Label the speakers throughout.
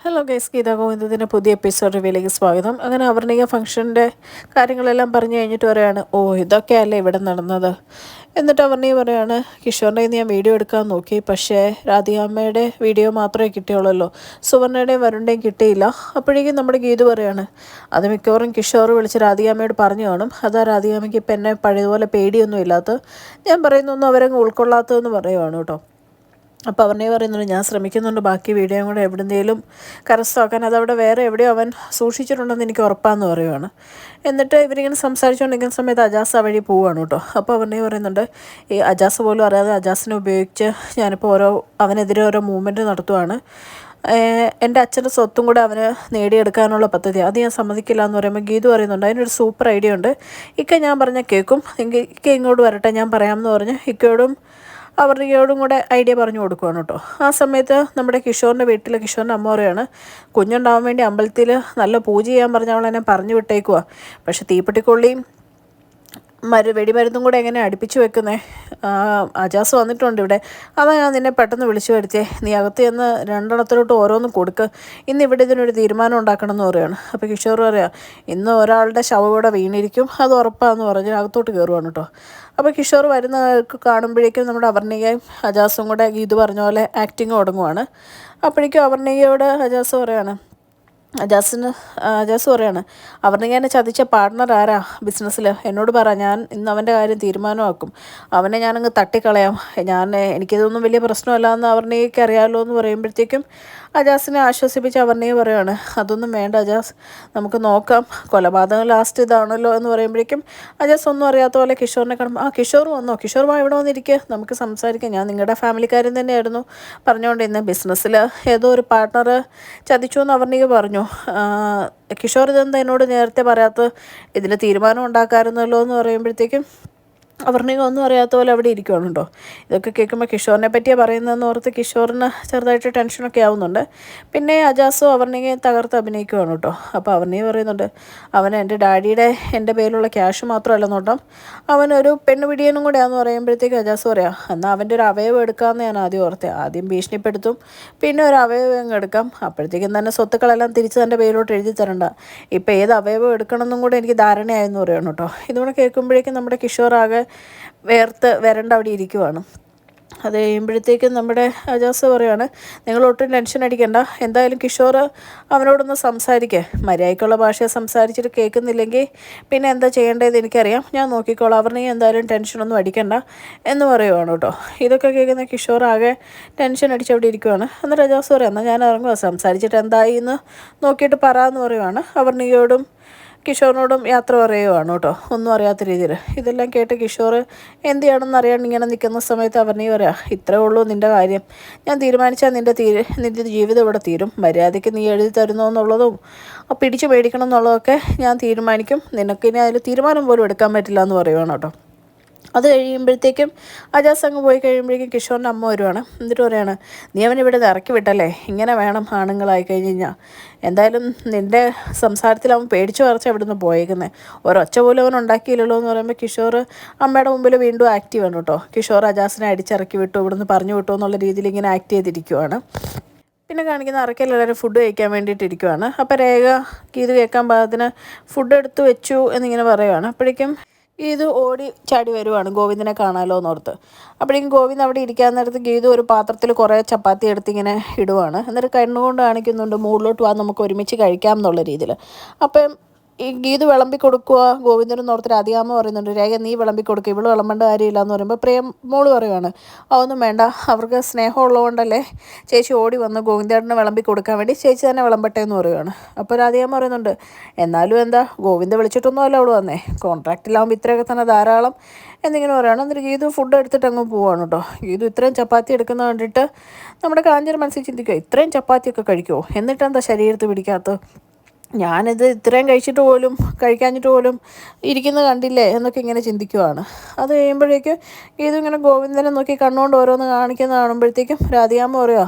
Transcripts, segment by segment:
Speaker 1: Hello guys, Gita ഗോവിന്ദത്തിൻ്റെ പുതിയ episode റിവ്യൂയിലേക്ക് സ്വാഗതം. അങ്ങനെ അവർണിക ഫംഗ്ഷൻ്റെ കാര്യങ്ങളെല്ലാം പറഞ്ഞു കഴിഞ്ഞിട്ട് പറയാണ്, ഓ ഇതൊക്കെയല്ലേ ഇവിടെ നടന്നത്. എന്നിട്ട് അവർണിക പറയാണ്, കിഷോറിൻ്റെ കയ്യിൽ നിന്ന് ഞാൻ വീഡിയോ എടുക്കാൻ നോക്കി, പക്ഷേ രാധികാമ്മയുടെ വീഡിയോ മാത്രമേ കിട്ടിയുള്ളൂ, സുവർണയുടെയും വരുണിൻ്റെയും കിട്ടിയില്ല. അപ്പോഴേക്കും നമ്മുടെ ഗീതു പറയാണ്, അത് മിക്കവാറും കിഷോർ വിളിച്ച് രാധികാമ്മയോട് പറഞ്ഞു കാണും. അതാ രാധികാമ്മയ്ക്ക് ഇപ്പം എന്നെ പഴയതുപോലെ പേടിയൊന്നും ഇല്ലാത്തത്, ഞാൻ പറയുന്നൊന്നും അവരങ്ങ് ഉൾക്കൊള്ളാത്തതെന്ന് പറയുവാണ് കേട്ടോ. അപ്പോൾ അവനെ പറയുന്നുണ്ട്, ഞാൻ ശ്രമിക്കുന്നുണ്ട് ബാക്കി വീഡിയോയും കൂടെ എവിടെയെങ്കിലും കരസ്ഥമാക്കാൻ, അതവിടെ വേറെ എവിടെയോ അവൻ സൂക്ഷിച്ചിട്ടുണ്ടെന്ന് എനിക്ക് ഉറപ്പാന്ന് പറയുവാണ്. എന്നിട്ട് ഇവരിങ്ങനെ സംസാരിച്ചുകൊണ്ടിരിക്കുന്ന സമയത്ത് അജാസ് ആ വഴി പോവുകയാണ് കേട്ടോ. അപ്പോൾ അവനെ പറയുന്നുണ്ട്, ഈ അജാസ് പോലും അറിയാതെ അജാസിനെ ഉപയോഗിച്ച് ഞാനിപ്പോൾ അവനെതിരെ ഓരോ മൂവ്മെൻറ്റ് നടത്തുവാണ്. എൻ്റെ അച്ഛൻ്റെ സ്വത്തും കൂടെ അവന് നേടിയെടുക്കാനുള്ള പദ്ധതി, അത് ഞാൻ സമ്മതിക്കില്ല എന്ന് പറയുമ്പോൾ ഗീതു പറയുന്നുണ്ട്, അതിനൊരു സൂപ്പർ ഐഡിയ ഉണ്ട് ഇക്ക, ഞാൻ പറഞ്ഞാൽ കേൾക്കും, ഇക്ക ഇങ്ങോട്ട് വരട്ടെ, ഞാൻ പറയാമെന്ന് പറഞ്ഞ് ഇക്കയോടും അവരുടെയോടും കൂടെ ഐഡിയ പറഞ്ഞു കൊടുക്കുകയാണ് കേട്ടോ. ആ സമയത്ത് നമ്മുടെ കിഷോറിൻ്റെ വീട്ടിൽ കിഷോറിൻ്റെ അമ്മ പറയാണ്, കുഞ്ഞുണ്ടാവാൻ വേണ്ടി അമ്പലത്തിൽ നല്ല പൂജ ചെയ്യാൻ പറഞ്ഞ അവളെന്നെ പറഞ്ഞു വിട്ടേക്കുക, പക്ഷെ തീപ്പെട്ടിക്കൊള്ളിയും വെടിമരുന്നും കൂടെ എങ്ങനെ അടുപ്പിച്ച് വെക്കുന്നേ. അജാസ് വന്നിട്ടുണ്ട് ഇവിടെ, അതാ ഞാൻ നിന്നെ പെട്ടെന്ന് വിളിച്ചു വരുത്തിയേ, നീ അകത്ത് ചെന്ന് രണ്ടെണ്ണത്തിലോട്ട് ഓരോന്നും കൊടുക്ക്, ഇന്ന് ഇവിടെ ഇതിനൊരു തീരുമാനം ഉണ്ടാക്കണം എന്ന് പറയുകയാണ്. അപ്പോൾ കിഷോർ പറയാം, ഇന്ന് ഒരാളുടെ ശവം കൂടെ വീണിരിക്കും, അത് ഉറപ്പാന്ന് പറഞ്ഞ് അകത്തോട്ട് കയറുവാണ് കേട്ടോ. അപ്പോൾ കിഷോർ വരുന്ന കാണുമ്പോഴേക്കും നമ്മുടെ അവർണികയും അജാസും കൂടെ ഇത് പറഞ്ഞ പോലെ ആക്ടിങ് തുടങ്ങുവാണ്. അപ്പോഴേക്കും അവർണികയോട് അജാസ് പറയാണ്, അജാസ് പറയാണ്, അവർണിക എന്നെ ചതിച്ച പാർട്ട്ണർ ആരാ ബിസിനസ്സിൽ, എന്നോട് പറ, ഞാൻ ഇന്ന് അവൻ്റെ കാര്യം തീരുമാനമാക്കും, അവനെ ഞാനങ്ങ് തട്ടിക്കളയാം, എനിക്കിതൊന്നും വലിയ പ്രശ്നമല്ല എന്ന് അവർണികയ്ക്ക് അറിയാമല്ലോ എന്ന് പറയുമ്പോഴത്തേക്കും അജാസിനെ ആശ്വസിപ്പിച്ച് അവർണിക പറയുകയാണ്, അതൊന്നും വേണ്ട അജാസ്, നമുക്ക് നോക്കാം, കൊലപാതകം ലാസ്റ്റ് ഇതാണല്ലോ എന്ന് പറയുമ്പോഴേക്കും അജാസ് ഒന്നും അറിയാത്ത പോലെ കിഷോറിനെ കാണുമ്പോൾ, ആ കിഷോർ വന്നോ, കിഷോർ വാ ഇവിടെ വന്നിരിക്കുക, നമുക്ക് സംസാരിക്കാം, ഞാൻ നിങ്ങളുടെ ഫാമിലിക്കാരൻ തന്നെയായിരുന്നു പറഞ്ഞുകൊണ്ടിരുന്നത്, ബിസിനസ്സിൽ ഏതോ ഒരു പാർട്ട്ണർ ചതിച്ചു എന്ന് അവർണിക പറഞ്ഞു, കിഷോർ ഇതെന്താ എന്നോട് നേരത്തെ പറയാത്ത, ഇതിൽ തീരുമാനം ഉണ്ടാക്കാമായിരുന്നല്ലോ എന്ന് പറയുമ്പോഴത്തേക്കും അവർണിക ഒന്നും അറിയാത്ത പോലെ അവിടെ ഇരിക്കുകയാണ് കേട്ടോ. ഇതൊക്കെ കേൾക്കുമ്പോൾ കിഷോറിനെ പറ്റിയാണ് പറയുന്നതെന്ന് ഓർത്ത് കിഷോറിന് ചെറുതായിട്ട് ടെൻഷനൊക്കെ ആവുന്നുണ്ട്. പിന്നെ അജാസും അവർണികയെ തകർത്ത് അഭിനയിക്കുകയാണ് കേട്ടോ. അപ്പോൾ അവർണിക പറയുന്നുണ്ട്, അവൻ എൻ്റെ പേരിലുള്ള ക്യാഷ് മാത്രമല്ല നോട്ടം, അവനൊരു പെണ്ണുപിടിയനും കൂടെയാണെന്ന് പറയുമ്പോഴത്തേക്ക് അജാസ് പറയാം, എന്നാൽ അവൻ്റെ ഒരു അവയവം എടുക്കാമെന്ന് ഞാൻ ആദ്യം ഓർത്തേ, ആദ്യം ഭീഷണിപ്പെടുത്തും, പിന്നെ ഒരു അവയവം അങ്ങ് എടുക്കാം, അപ്പോഴത്തേക്കും തന്നെ സ്വത്തുക്കളെല്ലാം തിരിച്ച് തൻ്റെ പേരിലോട്ട് എഴുതി തരണ്ട, ഇപ്പോൾ ഏത് അവയവം എടുക്കണമെന്നും കൂടെ എനിക്ക് ധാരണയായെന്ന് പറയണം കേട്ടോ. ഇതുകൂടെ കേൾക്കുമ്പോഴേക്കും നമ്മുടെ കിഷോർ ആകെ വരണ്ട അവിടെ ഇരിക്കുവാണ്. അത് കഴിയുമ്പോഴത്തേക്കും നമ്മുടെ അജാസ് പറയുകയാണ്, നിങ്ങളൊട്ടും ടെൻഷൻ അടിക്കണ്ട, എന്തായാലും കിഷോർ അവനോടൊന്ന് സംസാരിക്കേ, മര്യാദയ്ക്കുള്ള ഭാഷയെ സംസാരിച്ചിട്ട് കേൾക്കുന്നില്ലെങ്കിൽ പിന്നെ എന്താ ചെയ്യേണ്ടതെന്ന് എനിക്കറിയാം, ഞാൻ നോക്കിക്കോളാം, അവരുടെ എന്തായാലും ടെൻഷനൊന്നും അടിക്കണ്ട എന്ന് പറയുവാണ് കേട്ടോ. ഇതൊക്കെ കേൾക്കുന്ന കിഷോർ ആകെ ടെൻഷൻ അടിച്ച് അവിടെ ഇരിക്കുവാണ്. എന്നിട്ട് അജാസ് പറയാം, എന്നാൽ ഞാൻ ഇറങ്ങുക, സംസാരിച്ചിട്ട് എന്തായി എന്ന് നോക്കിയിട്ട് പറയാമെന്ന് പറയുവാണ്. അവർണികയോടും കിഷോറിനോടും യാത്ര പറയുവാണ് കേട്ടോ, ഒന്നും അറിയാത്ത രീതിയിൽ. ഇതെല്ലാം കേട്ട് കിഷോർ എന്ത് ചെയ്യണമെന്ന് അറിയാണ്ട് ഇങ്ങനെ നിൽക്കുന്ന സമയത്ത് അവർണിക പറയാം, ഇത്രേ ഉള്ളൂ നിൻ്റെ കാര്യം, ഞാൻ തീരുമാനിച്ചാൽ നിൻ്റെ ജീവിതം ഇവിടെ തീരും, മര്യാദയ്ക്ക് നീ എഴുതി തരുന്നോ എന്നുള്ളതും പിടിച്ച് മേടിക്കണം എന്നുള്ളതൊക്കെ ഞാൻ തീരുമാനിക്കും, നിനക്കിനി അതിൽ തീരുമാനം പോലും എടുക്കാൻ പറ്റില്ല എന്ന് പറയുവാണ് കേട്ടോ. അത് കഴിയുമ്പോഴത്തേക്കും അജാസ് അങ്ങ് പോയി കഴിയുമ്പോഴേക്കും കിഷോറിൻ്റെ അമ്മ വരുവാണ്. എന്നിട്ട് പറയുകയാണ്, നീ അവനിവിടെ നിന്ന് ഇറക്കി വിട്ടല്ലേ, ഇങ്ങനെ വേണം ആണുങ്ങളായി കഴിഞ്ഞ് കഴിഞ്ഞാൽ, എന്തായാലും നിൻ്റെ സംസാരത്തിൽ അവൻ പേടിച്ച് പറിച്ച് അവിടെ നിന്ന് പോയേക്കുന്നത്, ഒരൊച്ച പോലും അവൻ ഉണ്ടാക്കിയില്ലല്ലോ എന്ന് പറയുമ്പോൾ കിഷോർ അമ്മയുടെ മുമ്പിൽ വീണ്ടും ആക്റ്റീവാണ് കേട്ടോ. കിഷോർ അജാസിനെ അടിച്ചിറക്കി വിട്ടു, ഇവിടുന്ന് പറഞ്ഞു വിട്ടു എന്നുള്ള രീതിയിൽ ഇങ്ങനെ ആക്ട് ചെയ്തിരിക്കുവാണ്. പിന്നെ കാണിക്കുന്ന അറക്കൽ എല്ലാവരും ഫുഡ് കഴിക്കാൻ വേണ്ടിയിട്ടിരിക്കുവാണ്. അപ്പോൾ രേഖ ഇത് കേൾക്കാൻ പാകത്തിന് ഫുഡ് എടുത്ത് വെച്ചു എന്നിങ്ങനെ പറയുവാണ്. അപ്പോഴേക്കും ഗീതു ഓടി ചാടി വരുവാണ് ഗോവിന്ദനെ കാണാമല്ലോ എന്നോർത്ത്. അപ്പോഴേക്കും ഗോവിന്ദ് അവിടെ ഇരിക്കാൻ നേരത്ത് ഗീതു ഒരു പാത്രത്തിൽ കുറേ ചപ്പാത്തി എടുത്ത് ഇങ്ങനെ ഇടുവാണ്. എന്നിട്ട് കണ്ണുകൊണ്ട് കാണിക്കുന്നുണ്ട്, മുകളിലോട്ട് വാ, നമുക്ക് ഒരുമിച്ച് കഴിക്കാം എന്നുള്ള രീതിയിൽ. അപ്പം ഈ ഗീതു വിളമ്പി കൊടുക്കുക ഗോവിന്ദനും ഓർത്ത് രാധികാമ്മ പറയുന്നുണ്ട്, രേഖ നീ വിളമ്പി കൊടുക്കുക, ഇവള് വിളമ്പേണ്ട കാര്യമില്ല എന്ന് പറയുമ്പോൾ മോള് പറയുവാണ്, അതൊന്നും വേണ്ട, അവർക്ക് സ്നേഹമുള്ളതുകൊണ്ടല്ലേ ചേച്ചി ഓടി വന്ന് ഗോവിന്ദേട്ടനെ വിളമ്പി കൊടുക്കാൻ വേണ്ടി ചേച്ചി തന്നെ വിളമ്പട്ടെ എന്ന് പറയുവാണ്. അപ്പോൾ രാധികാമ്മ പറയുന്നുണ്ട്, എന്നാലും എന്താ, ഗോവിന്ദ വിളിച്ചിട്ടൊന്നും അല്ല അവൾ വന്നേ, കോൺട്രാക്റ്റിലാവുമ്പോൾ ഇത്രയൊക്കെ തന്നെ ധാരാളം എന്നിങ്ങനെ പറയുകയാണ്. എന്നിട്ട് ഗീതു ഫുഡ് എടുത്തിട്ട് അങ്ങ് പോവാണ് കേട്ടോ. ഗീതു ഇത്രയും ചപ്പാത്തി എടുക്കുന്ന കണ്ടിട്ട് നമ്മുടെ കാഞ്ചന മനസ്സിൽ ചിന്തിക്കുക, ഇത്രയും ചപ്പാത്തിയൊക്കെ കഴിക്കുമോ, എന്നിട്ടെന്താ ശരീരത്ത് പിടിക്കാത്തത്, ഞാനിത് ഇത്രയും കഴിക്കാഞ്ഞിട്ട് പോലും ഇരിക്കുന്നത് കണ്ടില്ലേ എന്നൊക്കെ ഇങ്ങനെ ചിന്തിക്കുവാണ്. അത് കഴിയുമ്പോഴേക്കും ഇതിങ്ങനെ ഗോവിന്ദനെ നോക്കി കണ്ണുകൊണ്ട് ഓരോന്ന് കാണിക്കുന്ന കാണുമ്പോഴത്തേക്കും രാധികാമ്മ പറയുക,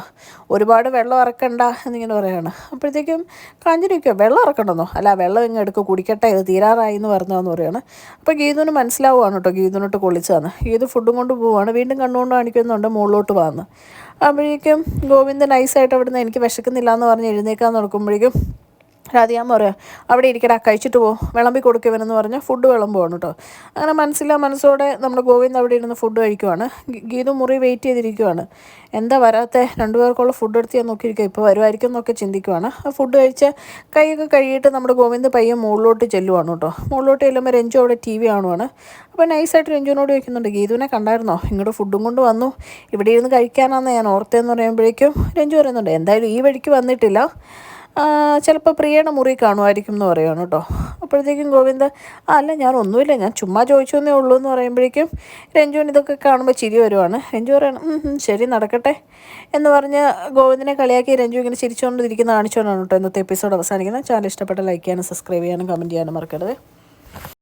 Speaker 1: ഒരുപാട് വെള്ളം ഇറക്കണ്ട എന്നിങ്ങനെ പറയുകയാണ്. അപ്പോഴത്തേക്കും കാഞ്ചനിക്കുക, വെള്ളം ഇറക്കണ്ടെന്നോ, അല്ല വെള്ളം ഇങ്ങനെ എടുക്കുക, കുടിക്കട്ടെ, ഇത് തീരാറായി എന്ന് പറഞ്ഞതെന്ന് പറയുകയാണ്. അപ്പോൾ ഗീതുവിന് മനസ്സിലാവുകയാണ് കേട്ടോ, ഗീതുവിനോട്ട് കൊള്ളിച്ചതാണ്. ഗീതു ഫുഡും കൊണ്ട് പോവുകയാണ്, വീണ്ടും കണ്ണുകൊണ്ട് കാണിക്കുന്നുണ്ട് മുകളിലോട്ട് വന്ന്. അപ്പോഴേക്കും ഗോവിന്ദൻ നൈസായിട്ട് അവിടുന്ന് എനിക്ക് വിശക്കുന്നില്ല എന്ന് പറഞ്ഞ് എഴുന്നേക്കാൻ നടക്കുമ്പോഴേക്കും രാധികാമ്മ പറയാം അവിടെ ഇരിക്കടാ കഴിച്ചിട്ട് പോ, വിളമ്പി കൊടുക്കുവനെന്ന് പറഞ്ഞ് ഫുഡ് വിളമ്പുവാണ് കേട്ടോ. അങ്ങനെ മനസ്സോടെ നമ്മുടെ ഗോവിന്ദ് അവിടെ ഇരുന്ന് ഫുഡ് കഴിക്കുവാണ്. ഗീതു മുറി വെയിറ്റ് ചെയ്തിരിക്കുവാണ്. എന്താ വരാത്തെ, രണ്ടുപേർക്കുള്ള ഫുഡ് എടുത്ത് ഞാൻ നോക്കിയിരിക്കുക, ഇപ്പോൾ വരുമായിരിക്കും എന്നൊക്കെ ചിന്തിക്കുവാണ്. ആ ഫുഡ് കഴിച്ച് കൈയൊക്കെ കഴുകിയിട്ട് നമ്മുടെ ഗോവിന്ദ് പയ്യെ മുകളിലോട്ട് ചെല്ലുവാണ് കേട്ടോ. മുകളിലോട്ട് ചെല്ലുമ്പോൾ രഞ്ജു അവിടെ ടി വി കാണുവാണ്. അപ്പോൾ നൈസായിട്ട് രഞ്ജുവിനോട് ചോദിക്കുന്നുണ്ട്, ഗീതുവിനെ കണ്ടായിരുന്നോ, ഇങ്ങോട്ട് ഫുഡും കൊണ്ട് വന്നു, ഇവിടെ ഇരുന്ന് കഴിക്കാനാണെന്ന് ഞാൻ ഓർത്തതെന്ന് പറയുമ്പോഴേക്കും രഞ്ജു പറയുന്നുണ്ട് എന്തായാലും ഈ വഴിക്ക് വന്നിട്ടില്ല, ചിലപ്പോൾ പ്രിയയുടെ മുറി കാണുമായിരിക്കും എന്ന് പറയുകയാണ് കേട്ടോ. അപ്പോഴത്തേക്കും ഗോവിന്ദ് അല്ല ഞാൻ ഒന്നുമില്ല, ഞാൻ ചുമ്മാ ചോദിച്ചെന്നേ ഉള്ളൂ എന്ന് പറയുമ്പോഴേക്കും രഞ്ജുവിന് ഇതൊക്കെ കാണുമ്പോൾ ചിരി വരുവാണ്. രഞ്ജു പറയണം ശരി നടക്കട്ടെ എന്ന് പറഞ്ഞ് ഗോവിന്ദിനെ കളിയാക്കി രഞ്ജു ഇങ്ങനെ ചിരിച്ചുകൊണ്ടിരിക്കുന്ന കാണിച്ചുകൊണ്ടാണ് കേട്ടോ ഇന്നത്തെ എപ്പിസോഡ് അവസാനിക്കുന്നത്. ചാനൽ ഇഷ്ടപ്പെട്ട ലൈക്ക് ചെയ്യാനും സബ്സ്ക്രൈബ് ചെയ്യാനും കമൻറ്റ് ചെയ്യാനും മറക്കരുത്.